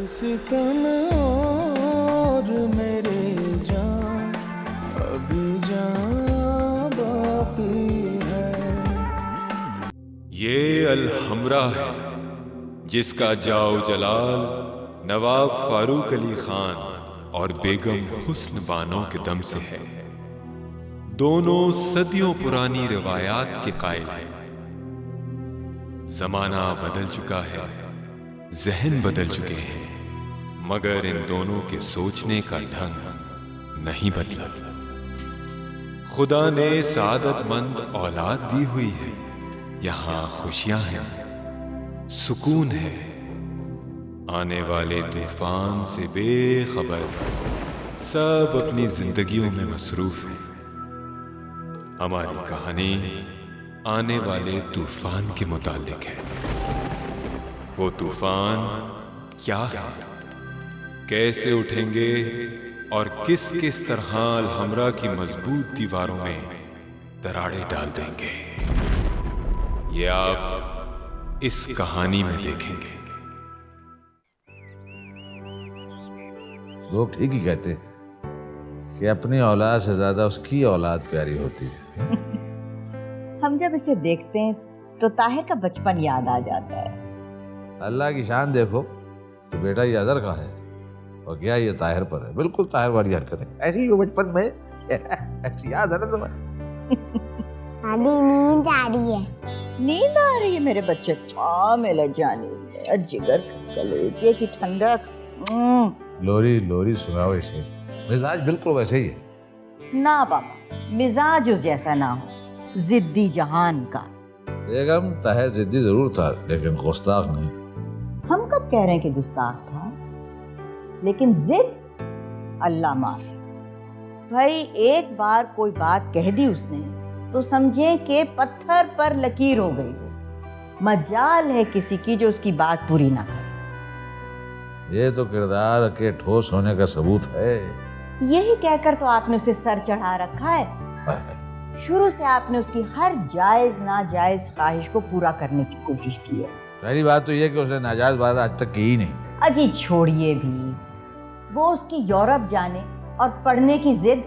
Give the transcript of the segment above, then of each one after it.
सितम और मेरे जान अभी जान बाकी है। ये अल-हमरा है जिसका जाओ जलाल नवाब फारूक अली खान और बेगम हुस्न बानो के दम से है। दोनों सदियों पुरानी रिवायात के कायल हैं। जमाना बदल चुका है, जहन बदल चुके हैं, मगर इन दोनों के सोचने का ढंग नहीं बदला। खुदा ने सादतमंद औलाद दी हुई है। यहां खुशियां हैं, सुकून है। आने वाले तूफान से बेखबर सब अपनी जिंदगियों में मसरूफ हैं। हमारी कहानी आने वाले तूफान के मुतालिक है। वो तूफान क्या है, कैसे उठेंगे और किस किस तरह अल-हमरा की मजबूत दीवारों में दरारें डाल देंगे, ये आप इस कहानी में देखेंगे। लोग ठीक ही कहते कि अपनी औलाद से ज्यादा उसकी औलाद प्यारी होती है। हम जब इसे देखते हैं तो ताहिर का बचपन याद आ जाता है। अल्लाह की शान देखो कि बेटा ये अदर का है और क्या ये ताहिर पर है। बिल्कुल ताहिर वाली हरकत है, ऐसी ही बचपन में ऐसी याद है ना तुम्हें। दादी नींद आ रही है। नींद आ रही है मेरे बच्चे। मेरा जानी मेरा जिगर कलेजे की ठंडक। लोरी लोरी सुनाओ इसे। मिजाज बिल्कुल वैसे ही है। ना बाबा, मिजाज उस जैसा ना हो, जिद्दी जहान का। बेगम ताहिर जिद्दी जरूर था लेकिन गुस्ताख नहीं। हम कब कह रहे हैं कि गुस्ताख था, लेकिन जिद अल्लाह माफ। भाई एक बार कोई बात कह दी उसने तो समझे कि पत्थर पर लकीर हो गई हो। मजाल है किसी की जो उसकी बात पूरी ना करे। ये तो किरदार के ठोस होने का सबूत है। यही कहकर तो आपने उसे सर चढ़ा रखा है। शुरू से आपने उसकी हर जायज नाजायज ख्वाहिश को पूरा करने की कोशिश की है। पहली बात तो ये कि उसने नाजायज बात आज तक की ही नहीं। अजी छोड़िए भी, वो उसकी यूरोप जाने और पढ़ने की जिद,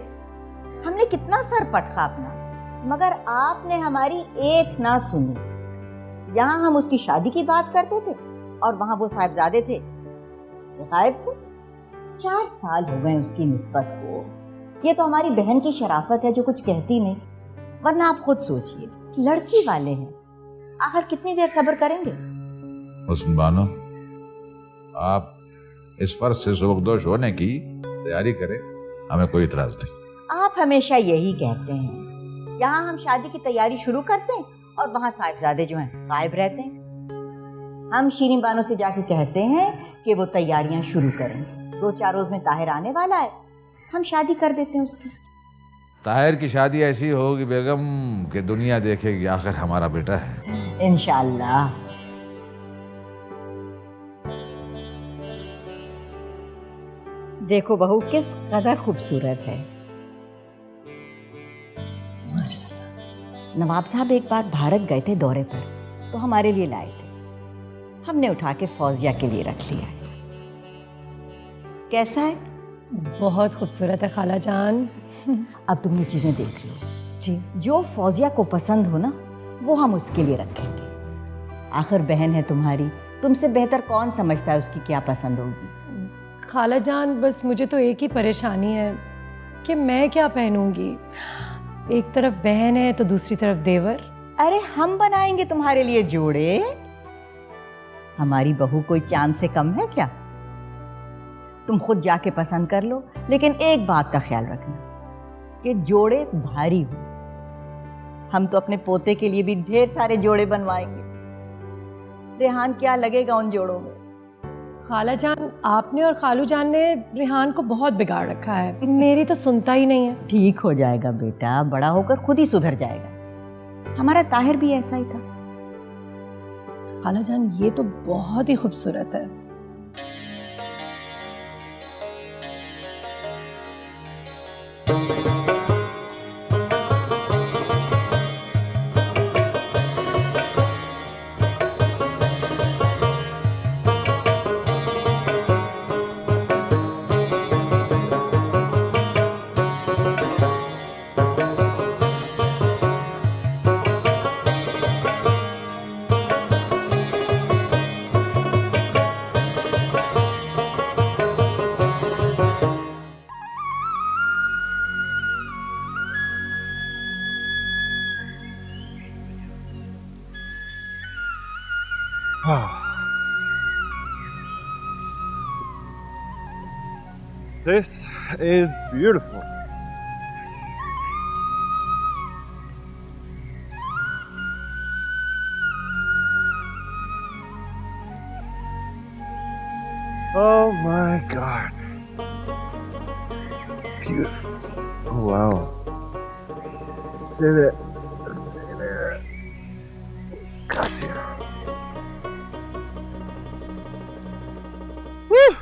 हमने कितना सर पटखा अपना, मगर आपने हमारी एक ना सुनी। यहाँ हम उसकी शादी की बात करते थे और वहाँ वो साहिबजादे थे, गायब थे। 4 साल हो गए उसकी निस्बत को। ये तो हमारी बहन की शराफत है जो कुछ कहती नहीं, वरना आप खुद सोचिए, लड़की वाले हैं, आखिर कितनी देर सब्र करेंगे। हुस्न बानो, आप इस फर्ज से सुबकदोश होने की तैयारी करें, हमें कोई इतराज नहीं। आप हमेशा यही कहते हैं, यहाँ हम शादी की तैयारी शुरू करते हैं और वहाँ साहिबजादे जो हैं गायब रहते हैं। हम शीरीन बानो से जाके कहते हैं कि वो तैयारियां शुरू करें। 2-4 रोज में ताहिर आने वाला है, हम शादी कर देते हैं उसकी। ताहिर की शादी ऐसी होगी बेगम कि दुनिया देखेगी आखिर हमारा बेटा है। इंशाअल्लाह। देखो बहू किस कदर खूबसूरत है। नवाब साहब एक बार भारत गए थे दौरे पर, तो हमारे लिए लाए थे। हमने उठा के फौजिया के लिए रख लिया है। कैसा है? बहुत खूबसूरत है खाला जान। अब तुम ये चीजें देख लो जी। जो फौजिया को पसंद हो ना, वो हम उसके लिए रखेंगे। आखिर बहन है तुम्हारी, तुमसे बेहतर कौन समझता है उसकी क्या पसंद होगी। खाला जान बस मुझे तो एक ही परेशानी है कि मैं क्या पहनूंगी। एक तरफ बहन है तो दूसरी तरफ देवर। अरे हम बनाएंगे तुम्हारे लिए जोड़े। हमारी बहू कोई चांद से कम है क्या? तुम खुद जाके पसंद कर लो, लेकिन एक बात का ख्याल रखना कि जोड़े भारी हो। हम तो अपने पोते के लिए भी ढेर सारे जोड़े बनवाएंगे। रेहान क्या लगेगा उन जोड़ों में। खाला जान, आपने और खालू जान ने रेहान को बहुत बिगाड़ रखा है। मेरी तो सुनता ही नहीं है। ठीक हो जाएगा बेटा, बड़ा होकर खुद ही सुधर जाएगा। हमारा ताहिर भी ऐसा ही था। खाला जान ये तो बहुत ही खूबसूरत है। This is beautiful. Oh my God. Beautiful. Oh wow. Stay there. Stay there. Gotcha. Woo!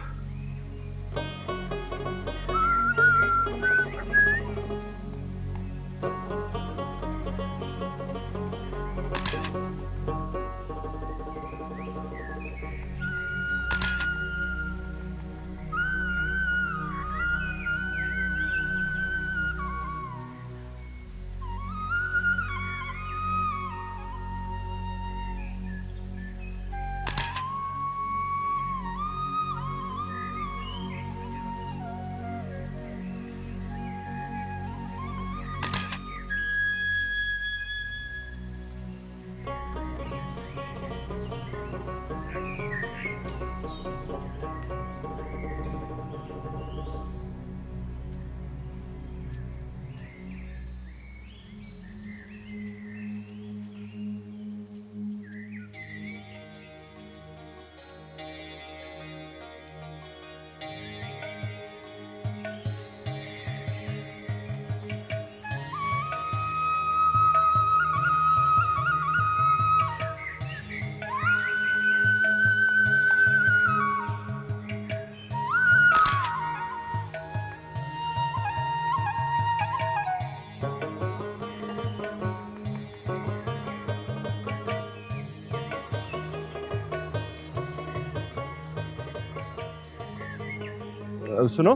सुनो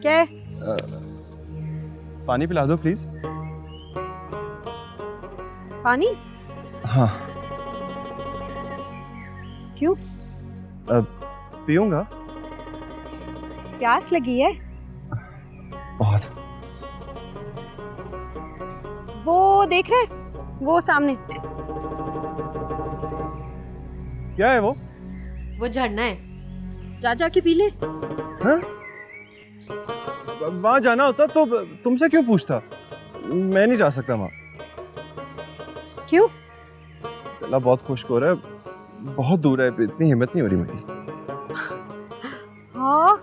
क्या है? पानी पिला दो प्लीज। पानी? हाँ क्यों? पीऊंगा। प्यास लगी है? बहुत। वो देख रहे? वो सामने। क्या है वो? वो झरना है, जा जाके पी ले। हाँ? वहाँ जाना होता तो तुमसे क्यों पूछता? मैं नहीं जा सकता वहाँ। क्यों? गला बहुत खुश्क हो रहा है, बहुत दूर है, इतनी हिम्मत नहीं हो रही मेरी। हाँ,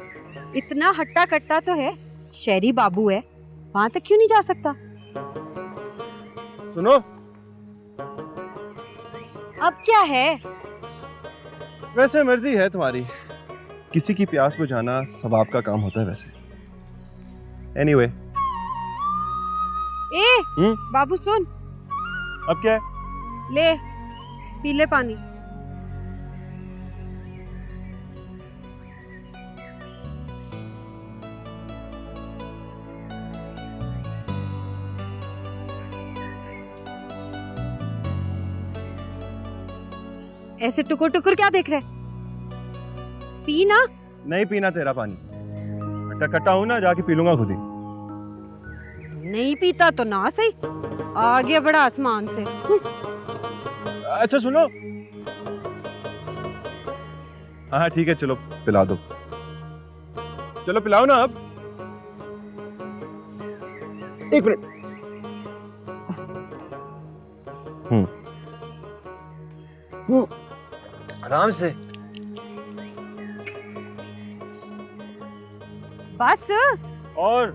इतना हट्टा कट्टा तो है, शहरी बाबू है, वहाँ तक क्यों नहीं जा सकता? सुनो, अब क्या है? वैसे मर्जी है तुम्हारी, किसी की प्यास बुझाना सवाब का काम होता है वैसे। एनीवे। बाबू सुन। अब क्या है? ले, पी ले पानी। ऐसे टुकुर टुकुर क्या देख रहे? पी ना। नहीं पीना तेरा पानी, खट्टा खट्टा हूं ना, जाके पी लूंगा खुद ही। नहीं पीता तो ना सही, आ गया बड़ा आसमान से। अच्छा सुनो, हाँ ठीक है, चलो पिला दो, चलो पिलाओ ना अब। एक मिनट। आराम से। बस। और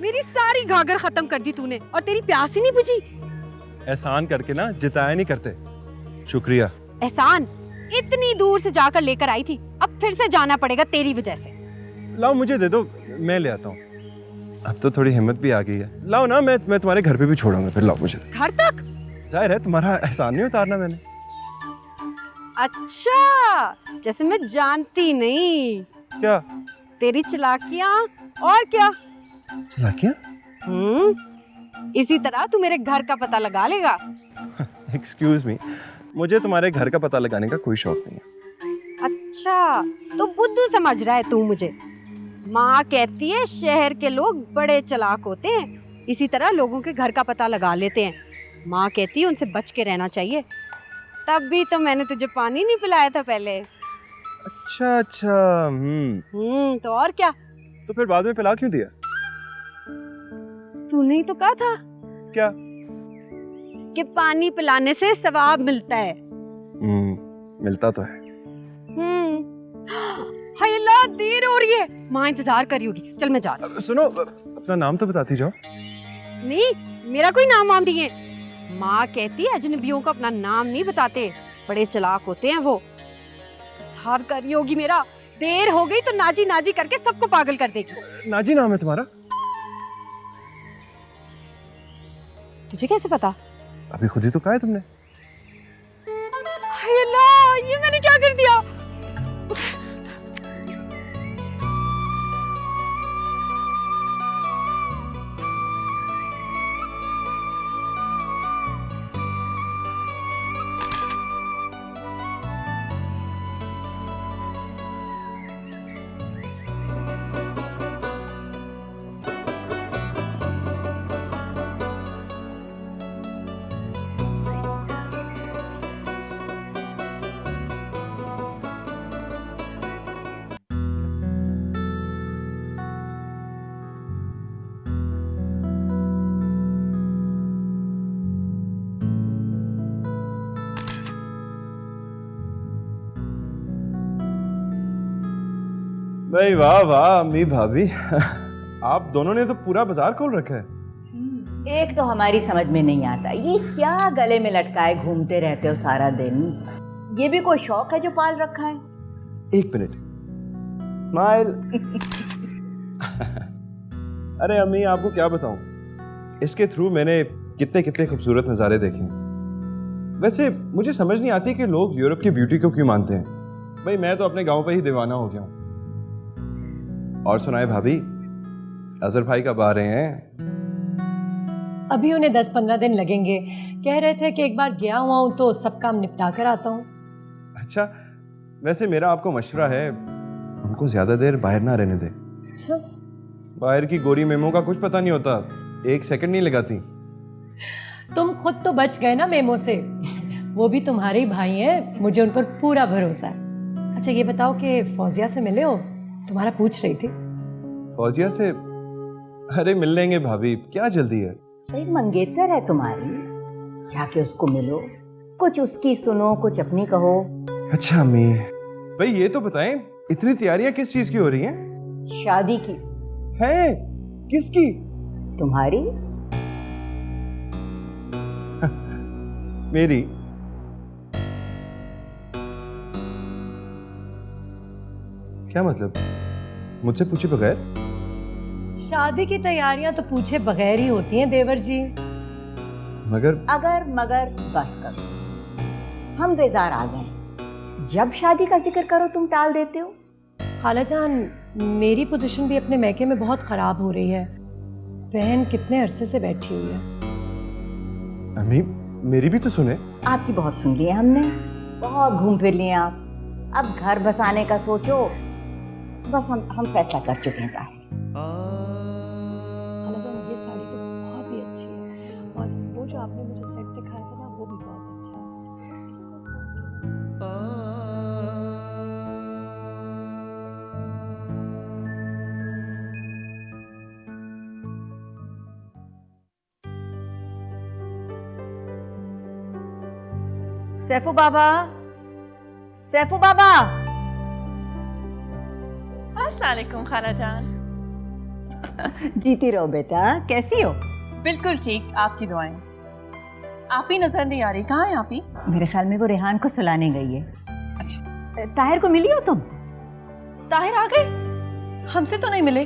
मेरी सारी घाघर खत्म कर दी तूने, और तेरी प्यास ही नहीं बुझी। एहसान करके ना जिताया नहीं करते। शुक्रिया। एहसान इतनी दूर से जाकर लेकर आई थी, अब फिर से जाना पड़ेगा तेरी वजह से। लाओ मुझे दे दो, मैं ले आता हूँ। अब तो थोड़ी हिम्मत भी आ गई है। लाओ ना, मैं तुम्हारे घर पे भी छोड़ूंगा, फिर लाओ मुझे। घर तक? जाहिर है तुम्हारा एहसान नहीं उतारना मैंने। अच्छा, जैसे मैं जानती नहीं। क्या? तेरी चालाकियां और क्या। चालाकियां? इसी तरह तू मेरे घर का पता लगा लेगा। एक्सक्यूज मी, मुझे तुम्हारे घर का पता लगाने का कोई शौक नहीं है। अच्छा, तो बुद्धू समझ रहा है तू मुझे। माँ कहती है शहर के लोग बड़े चालाक होते हैं, इसी तरह लोगों के घर का पता लगा लेते हैं। माँ कहती है उनसे बच के रहना चाहिए। तब भी तो मैंने तुझे पानी नहीं पिलाया था पहले। अच्छा अच्छा। तो और क्या। तो फिर बाद में पिला क्यों दिया? तूने ही तो कहा था क्या? कि पानी पिलाने से सवाब मिलता है। मिलता तो है। हाय अल्लाह, देर हो रही है, माँ इंतजार कर रही होगी। चल मैं जा रही हूँ। सुनो, अपना नाम तो बताती जाओ। नहीं, मेरा कोई नाम वाम नहीं है। माँ कहती है अजनबियों को अपना नाम नहीं बताते, बड़े चालाक होते हैं वो। इंतजार कर रही होगी मेरा। देर हो गई तो नाजी नाजी करके सबको पागल कर देगी। नाजी नाम है तुम्हारा? तुझे कैसे पता? अभी खुद ही तो कहा है तुमने। हाय अल्लाह, ये मैंने क्या कर दिया? भाई वाह वाह अम्मी भाभी, आप दोनों ने तो पूरा बाजार खोल रखा है। एक तो हमारी समझ में नहीं आता, ये क्या गले में लटकाए घूमते रहते हो सारा दिन? ये भी कोई शौक है जो पाल रखा है? एक मिनट, स्माइल। अरे अम्मी, आपको क्या बताऊं, इसके थ्रू मैंने कितने कितने खूबसूरत नज़ारे देखे। वैसे मुझे समझ नहीं आती कि लोग यूरोप की ब्यूटी को क्यों मानते हैं। भाई मैं तो अपने गांव पे ही दीवाना हो गया हूँ। और सुनाए भाभी, अजहर भाई कब आ रहे हैं? अभी उन्हें 10-15 दिन लगेंगे। कह रहे थे कि एक बार गया हुआ हूँ तो सब काम निपटा कर आता हूँ। अच्छा, वैसे मेरा आपको मशवरा है, उनको ज्यादा देर बाहर ना रहने दे। अच्छा। बाहर की गोरी मेमो का कुछ पता नहीं होता, 1 सेकंड नहीं लगाती। तुम खुद तो बच गए ना मेमो से, वो भी तुम्हारे ही भाई हैं, मुझे उन पर पूरा भरोसा है। अच्छा ये बताओ कि फौजिया से मिले हो? तुम्हारा पूछ रही थी। फौजिया से? अरे मिल लेंगे भाभी, क्या जल्दी है। एक मंगेतर है तुम्हारी, जाके उसको मिलो, कुछ उसकी सुनो, कुछ अपनी कहो। अच्छा अम्मी, भाई ये तो बताएं, इतनी तैयारियां किस चीज की हो रही हैं? शादी की। है? किसकी? तुम्हारी। मेरी? क्या मतलब, मुझसे पूछे बगैर? शादी की तैयारियां तो पूछे बगैर ही होती हैं देवर जी। मगर अगर मगर बस करो, हम बेजार आ गए। जब शादी का जिक्र करो तुम टाल देते हो। खाला जान, मेरी पोजीशन भी अपने मैके में बहुत ख़राब हो रही है। बहन कितने अरसे से बैठी हुई है। अम्मी मेरी भी तो सुने। आपकी बहुत सुन ली है हमने, बहुत घूम फिर लिए आप। अब घर बसाने का सोचो, बस हम फैसला कर चुके हैं। खाला जान, ये साड़ी तो बहुत ही अच्छी है, और वो जो आपने मुझे सेट दिखाया था ना, वो भी बहुत अच्छा है। सैफू बाबा, सैफू बाबा। अस्सलाम वालेकुम खाला जान। जीती रहो बेटा, कैसी हो? बिल्कुल ठीक, आपकी दुआएं। आप ही नजर नहीं आ रही, कहाँ है आप ही? मेरे ख्याल में वो रेहान को सुलाने गई है। अच्छा। ताहिर को मिली हो तुम? ताहिर आ गए? हमसे तो नहीं मिले।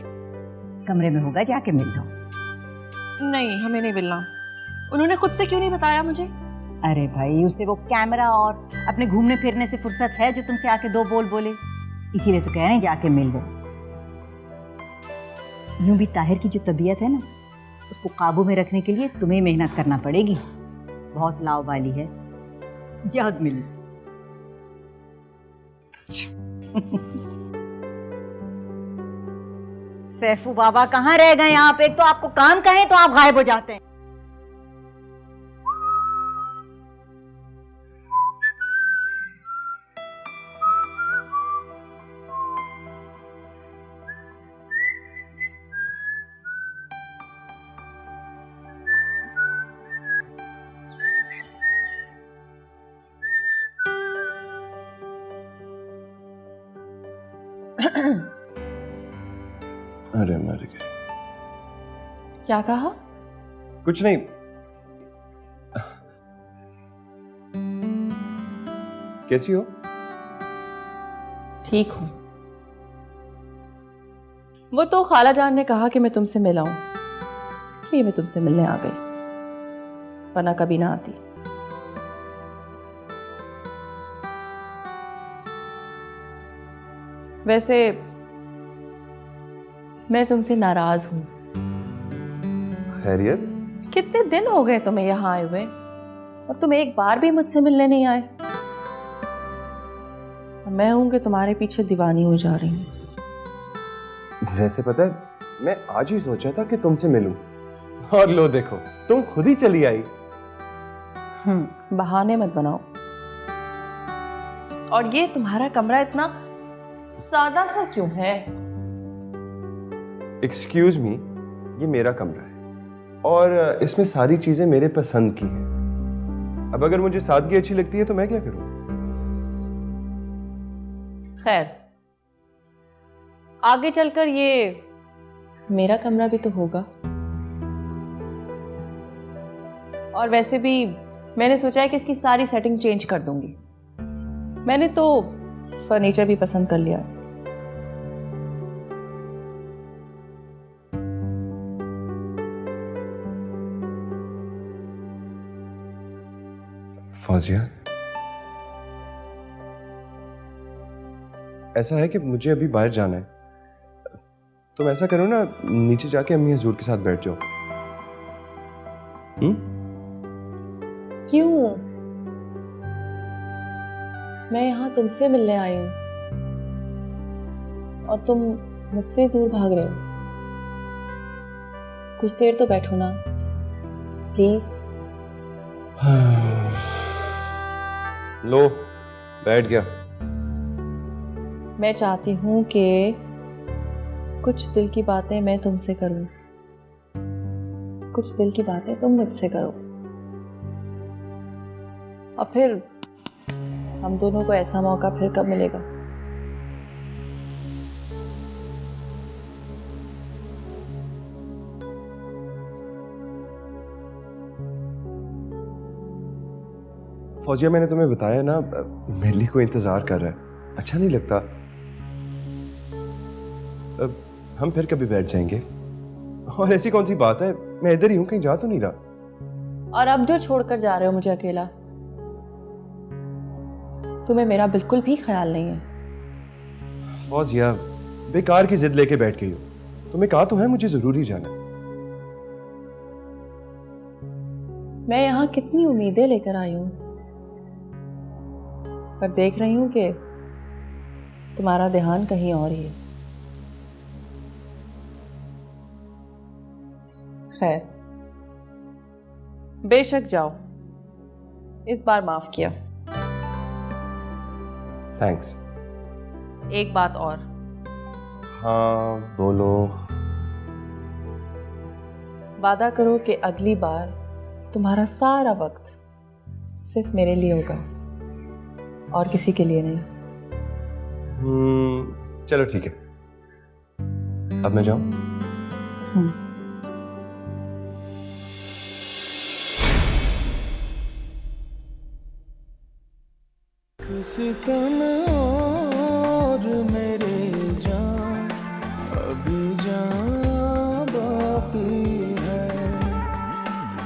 कमरे में होगा, जाके मिल लो। नहीं, हमें नहीं मिलना। उन्होंने खुद से क्यों नहीं बताया मुझे? अरे भाई, उसे वो कैमरा और अपने घूमने फिरने से फुर्सत है जो तुमसे आके 2 बोल बोले, इसीलिए तो कह रहे हैं जाके मिल लो। यूं भी ताहिर की जो तबीयत है ना, उसको काबू में रखने के लिए तुम्हें मेहनत करना पड़ेगी। बहुत लाव वाली है, जल्द मिल। सैफू बाबा कहाँ रह गए आप? एक तो आपको काम कहें तो आप गायब हो जाते हैं। अरे मर गए। क्या कहा? कुछ नहीं। कैसी हो? ठीक हूँ। वो तो खाला जान ने कहा कि मैं तुमसे मिलाऊं, इसलिए मैं तुमसे मिलने आ गई, वरना कभी ना आती। वैसे मैं तुमसे नाराज हूं। खैरियत? कितने दिन हो गए तुम्हें यहाँ आए हुए और तुम एक बार भी मुझसे मिलने नहीं आए। मैं हूं कि तुम्हारे पीछे दीवानी हो जा रही हूं। वैसे पता है, मैं आज ही सोचा था कि तुमसे मिलूं, और लो देखो, तुम खुद ही चली आई। बहाने मत बनाओ। और ये तुम्हारा कमरा इतना सादा सा क्यों है? एक्सक्यूज मी, ये मेरा कमरा है और इसमें सारी चीजें मेरे पसंद की हैं। अब अगर मुझे सादगी अच्छी लगती है तो मैं क्या करूं? खैर, आगे चलकर ये मेरा कमरा भी तो होगा। और वैसे भी मैंने सोचा है कि इसकी सारी सेटिंग चेंज कर दूंगी। मैंने तो फर्नीचर भी पसंद कर लिया। फौजिया, ऐसा है कि मुझे अभी बाहर जाना है। तुम ऐसा करो ना, नीचे जाके अम्मी हजूर के साथ बैठ जाओ। क्यों? मैं यहाँ तुमसे मिलने आई हूँ और तुम मुझसे दूर भाग रहे हो। कुछ देर तो बैठो ना, प्लीज। लो, बैठ गया। मैं चाहती हूँ कि कुछ दिल की बातें मैं तुमसे करूँ, कुछ दिल की बातें तुम मुझसे करो, और फिर हम दोनों को ऐसा मौका फिर कब मिलेगा? फौजिया, मैंने तुम्हें बताया ना, मेरे लिए कोई इंतजार कर रहा है। अच्छा नहीं लगता। अब हम फिर कभी बैठ जाएंगे। और ऐसी कौन सी बात है, मैं इधर ही हूं, कहीं जा तो नहीं रहा। और अब जो छोड़कर जा रहे हो मुझे अकेला, तुम्हें मेरा बिल्कुल भी ख्याल नहीं है। फौजिया, बेकार की जिद लेके बैठ गई हो। तुम्हें कहा तो है मुझे जरूरी जाना है। मैं यहाँ कितनी उम्मीदें लेकर आई हूँ, पर देख रही हूँ कि तुम्हारा ध्यान कहीं और ही है। खैर, बेशक जाओ, इस बार माफ किया। थैंक्स। एक बात और। हाँ, बोलो। वादा करो कि अगली बार तुम्हारा सारा वक्त सिर्फ मेरे लिए होगा और किसी के लिए नहीं। चलो ठीक है, अब मैं जाऊं? किसी का ना